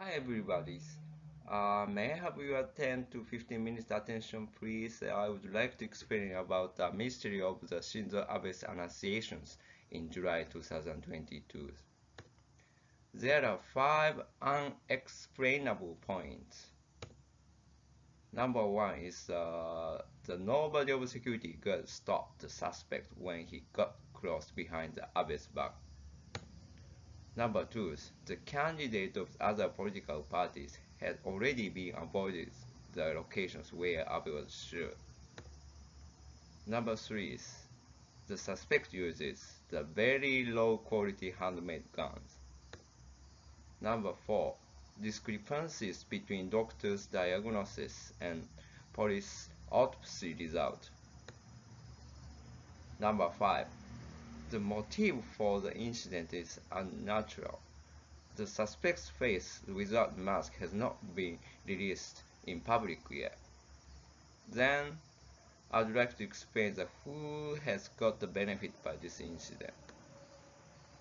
Hi everybody. May I have your 10 to 15 minutes attention please? I would like to explain about the mystery of the Shinzo Abe's annunciations in July 2022. There are 5 unexplainable points. Number 1 is the nobody of security guard stopped the suspect when he got close behind Abe's back. Number 2, the candidates of other political parties had already been avoided the locations where Abe was shot. Number 3, the suspect uses the very low quality handmade guns. Number 4, discrepancies between doctor's diagnosis and police autopsy result. Number 5, the motive for the incident is unnatural. The suspect's face without mask has not been released in public yet. Then, I'd like to explain who has got the benefit by this incident.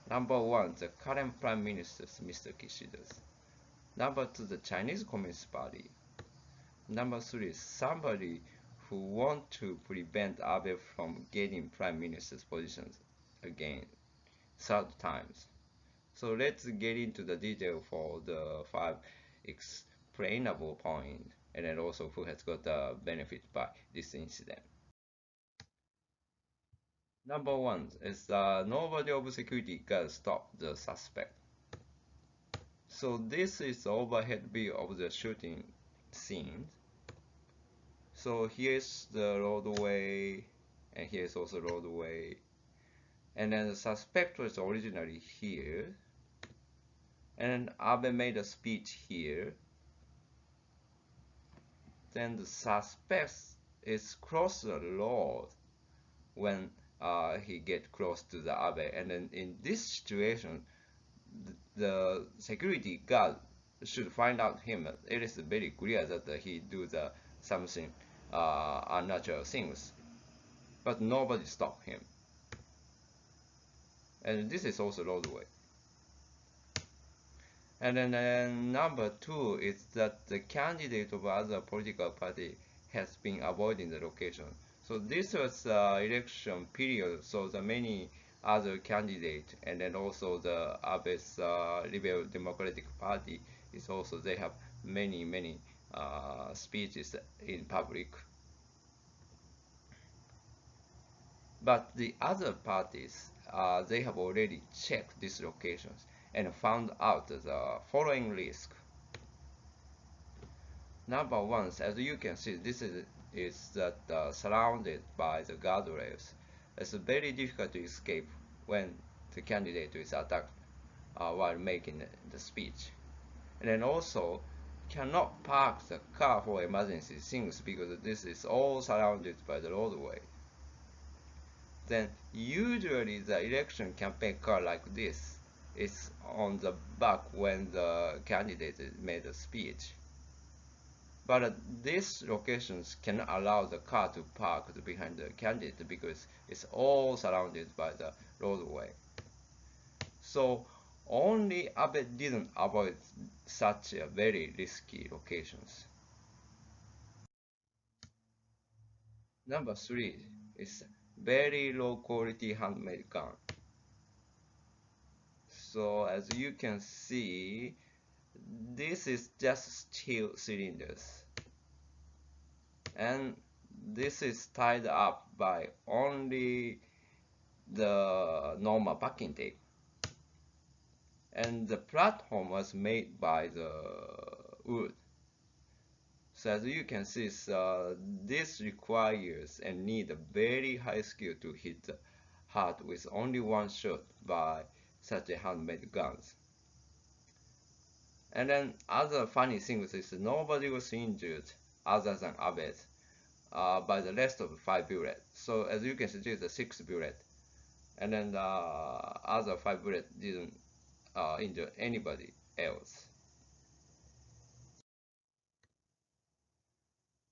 Number 1, the current Prime Minister, Mr. Kishida. Number 2, the Chinese Communist Party. Number 3, somebody who wants to prevent Abe from getting Prime Minister's positions again, third times. So let's get into the detail for the 5 explainable points, and then also who has got the benefit by this incident. Number 1 is nobody of security guard stopped the suspect. So this is the overhead view of the shooting scene. So here's the roadway, and here's also roadway, and then the suspect was originally here, and Abe made a speech here. Then the suspect is cross the road when he get close to the Abe, and then in this situation, the security guard should find out him. It is very clear that he do the something unnatural things, but nobody stop him. And this is also roadway. And then number 2 is that the candidate of other political party has been avoiding the location. So this was election period, so the many other candidates, and then also the Abe's Liberal Democratic Party is also, they have many speeches in public. But the other parties, they have already checked these locations and found out the following risk. Number 1, as you can see, this is that surrounded by the guardrails. It's very difficult to escape when the candidate is attacked while making the speech. And then also cannot park the car for emergency things because this is all surrounded by the roadway. Then usually the election campaign car like this is on the back when the candidate made a speech. But these locations cannot allow the car to park behind the candidate because it's all surrounded by the roadway. So only Abe didn't avoid such a very risky locations. Number 3 is very low quality handmade gun. So as you can see, this is just steel cylinders, and this is tied up by only the normal packing tape, and the platform was made by the wood. So as you can see, this requires and need a very high skill to hit the heart with only one shot by such a handmade guns. And then other funny things is nobody was injured other than Abe by the rest of 5 bullets. So as you can see, there's a 6 bullet, and then the other 5 bullets didn't injure anybody else.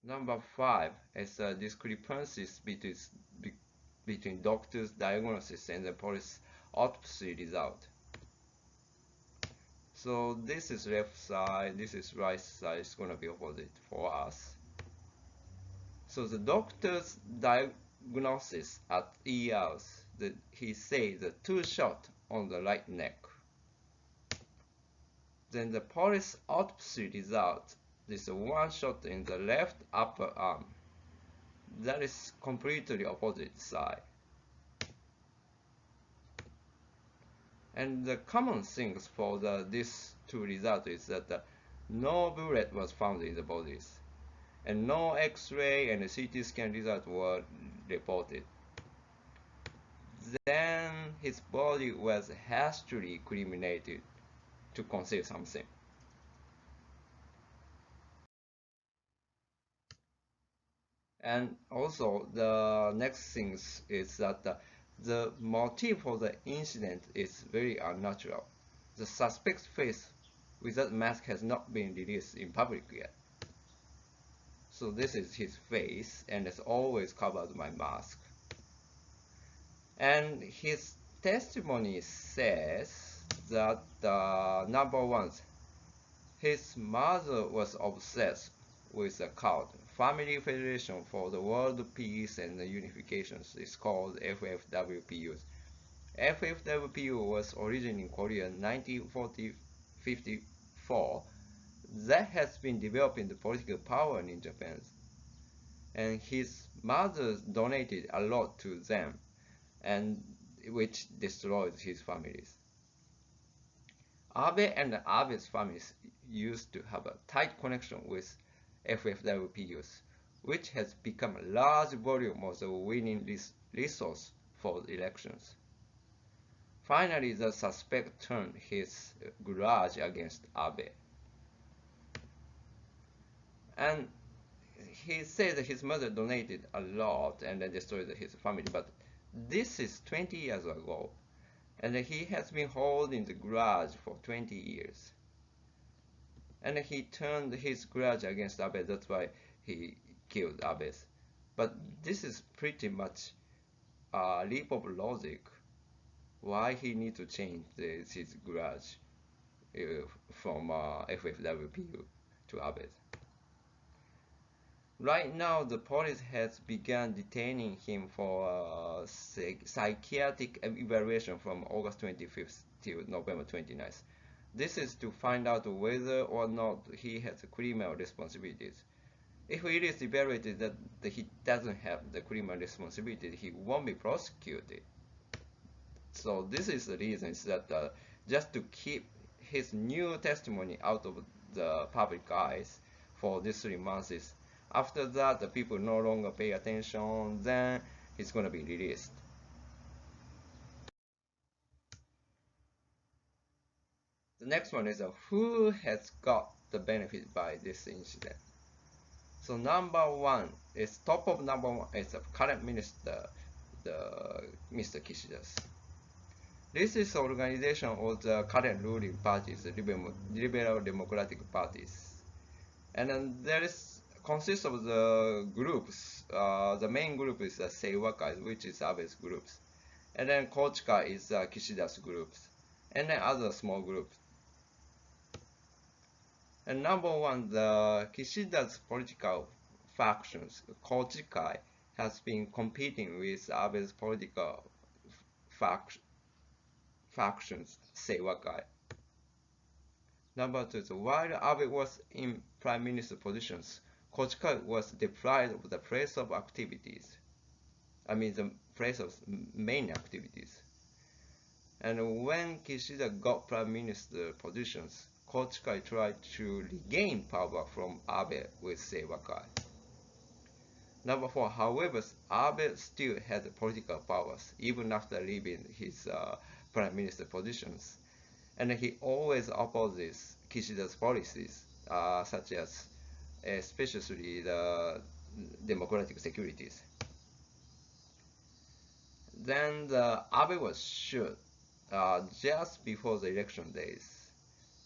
Number 5 is discrepancies between doctor's diagnosis and the police autopsy result. So this is left side, this is right side, it's gonna be opposite for us. So the doctor's diagnosis at ERs, he said the two shot on the right neck. Then the police autopsy result is one shot in the left upper arm. That is completely opposite side. And the common things for these two results is that no bullet was found in the bodies, and no X-ray and CT scan results were reported. Then his body was hastily cremated to conceal something. And also the next thing is that the motive for the incident is very unnatural. The suspect's face without mask has not been released in public yet. So this is his face, and it's always covered by mask. And his testimony says that number one, his mother was obsessed with a cult, Family Federation for the World Peace and Unification. It's called FFWPU. FFWPU was originated in Korea in 1954. That has been developing the political power in Japan. And his mother donated a lot to them, and which destroyed his families. Abe and Abe's families used to have a tight connection with FFWPUs, which has become a large volume of the winning resource for elections. Finally, the suspect turned his grudge against Abe. And he said that his mother donated a lot and then destroyed his family, but this is 20 years ago, and he has been holding the grudge for 20 years. And he turned his grudge against Abe, that's why he killed Abe. But this is pretty much a leap of logic. Why he need to change his grudge from FFWPU to Abe? Right now, the police has begun detaining him for psychiatric evaluation from August 25th till November 29th. This is to find out whether or not he has criminal responsibilities. If it is evaluated that he doesn't have the criminal responsibility, he won't be prosecuted. So this is the reason, is that just to keep his new testimony out of the public eyes for these 3 months. After that, the people no longer pay attention, then he's going to be released. The next one is who has got the benefit by this incident. So number one is top of number one is the current minister, Mr. Kishida. This is the organization of the current ruling parties, the liberal democratic parties, and then there is consists of the groups. The main group is the Seiwakai, which is Abe's groups, and then Kochika is Kishida's groups, and then other small groups. And number one, the Kishida's political factions, Kochikai, has been competing with Abe's political factions, Seiwakai. Number two, while Abe was in prime minister positions, Kochika was deprived of the place of activities. I mean, the place of main activities. And when Kishida got prime minister positions, Kochika tried to regain power from Abe with Seiwakai. Number four, however, Abe still had political powers even after leaving his prime minister positions, and he always opposes Kishida's policies, such as especially the democratic securities. Then Abe was shot just before the election days,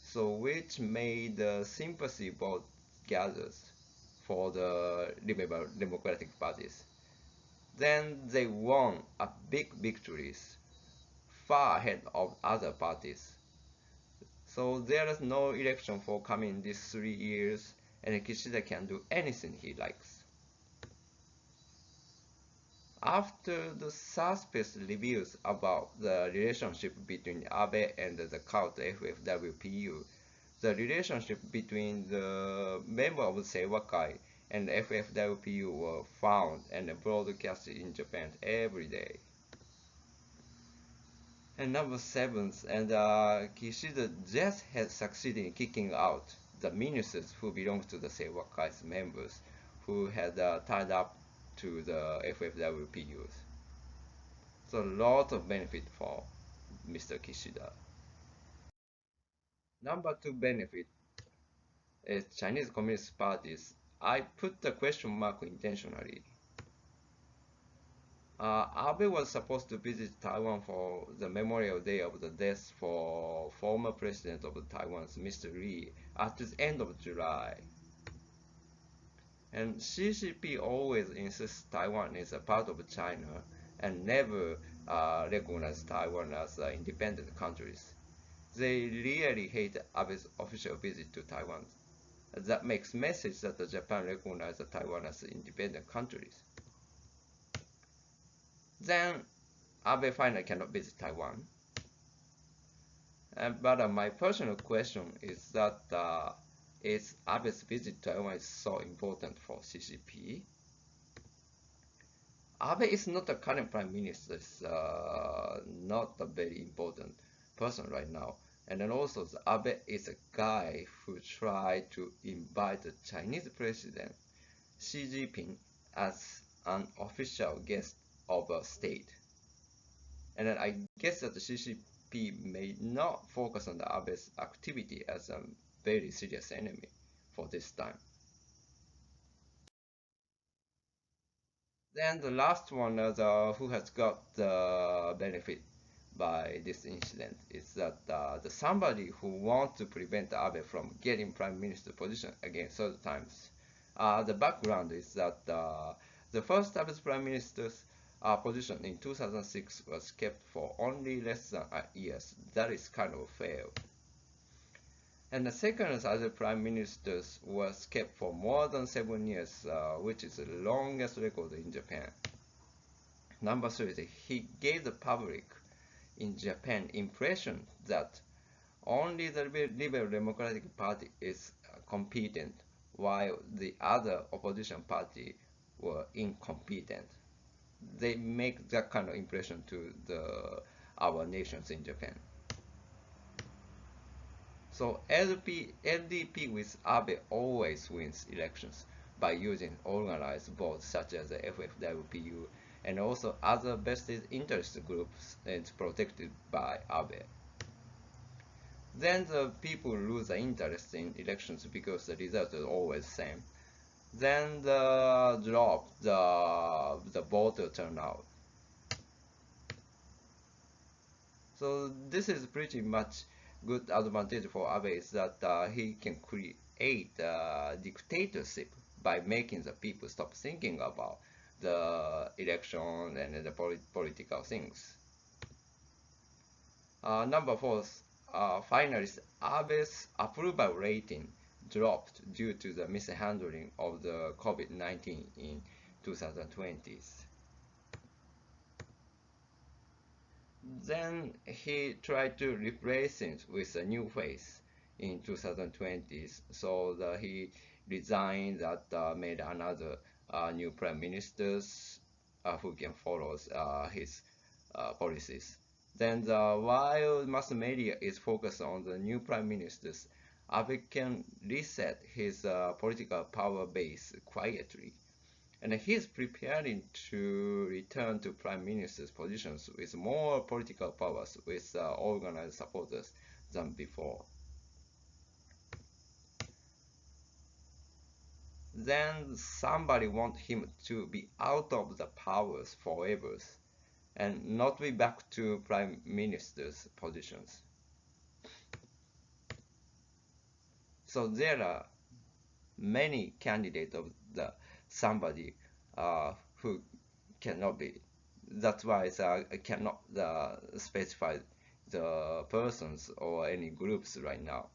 so which made the sympathy vote gathers for the liberal democratic parties. Then they won a big victories far ahead of other parties. So there is no election for coming these 3 years, and Kishida can do anything he likes. After the suspicious reviews about the relationship between Abe and the cult FFWPU, the relationship between the member of Seiwakai and FFWPU were found and broadcasted in Japan every day. And number seven, and Kishida just had succeeded in kicking out the ministers who belonged to the Seiwakai's members who had tied up to the FFWPUs. So a lot of benefit for Mr. Kishida. Number two benefit is Chinese Communist parties. I put the question mark intentionally. Abe was supposed to visit Taiwan for the Memorial Day of the death for former president of Taiwan's Mr. Lee at the end of July. And CCP always insists Taiwan is a part of China and never recognize Taiwan as independent countries. They really hate Abe's official visit to Taiwan. That makes message that Japan recognizes Taiwan as independent countries. Then Abe finally cannot visit Taiwan. But my personal question is that is Abe's visit to Taiwan is so important for CCP? Abe is not the current prime minister, is not a very important person right now. And then also Abe is a guy who tried to invite the Chinese president Xi Jinping as an official guest of a state. And then I guess that the CCP may not focus on the Abe's activity as a very serious enemy for this time. Then the last one, who has got the benefit by this incident, is that the somebody who wants to prevent Abe from getting prime minister position again third times. The background is that the first Abe's prime minister's position in 2006 was kept for only less than a year. That is kind of a fail. And the second other prime ministers was kept for more than 7 years, which is the longest record in Japan. Number three, he gave the public in Japan impression that only the Liberal Democratic Party is competent, while the other opposition party were incompetent. They make that kind of impression to our nations in Japan. So LDP with Abe always wins elections by using organized votes such as the FFWPU and also other vested interest groups and protected by Abe. Then the people lose the interest in elections because the result is always the same. Then drop the voter turnout. So this is pretty much good advantage for Abe is that he can create a dictatorship by making the people stop thinking about the election and the political things. Number four, finally, Abe's approval rating dropped due to the mishandling of the COVID-19 in 2020s. Then he tried to replace it with a new face in 2020s, so that he resigned that made another new prime ministers who can follow his policies. Then while mass media is focused on the new prime ministers, Abe can reset his political power base quietly. And he is preparing to return to prime minister's positions with more political powers with organized supporters than before. Then somebody wants him to be out of the powers forever and not be back to prime minister's positions. So there are many candidates of the somebody who cannot be. That's why I cannot specify the persons or any groups right now.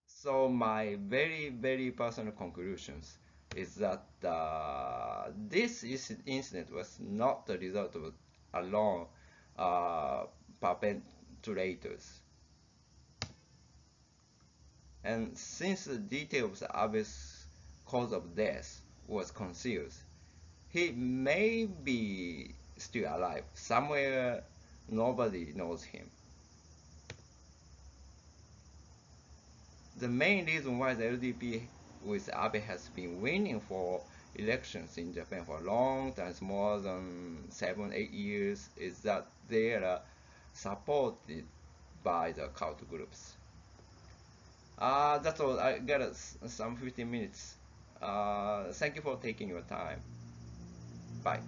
So my very personal conclusions is that incident was not the result of alone perpetrators. And since the details of Abe's cause of death was concealed, he may be still alive. Somewhere nobody knows him. The main reason why the LDP with Abe has been winning for elections in Japan for a long time, more than 7, 8 years, is that they are supported by the cult groups. That's all. I got some 15 minutes. Thank you for taking your time. Bye.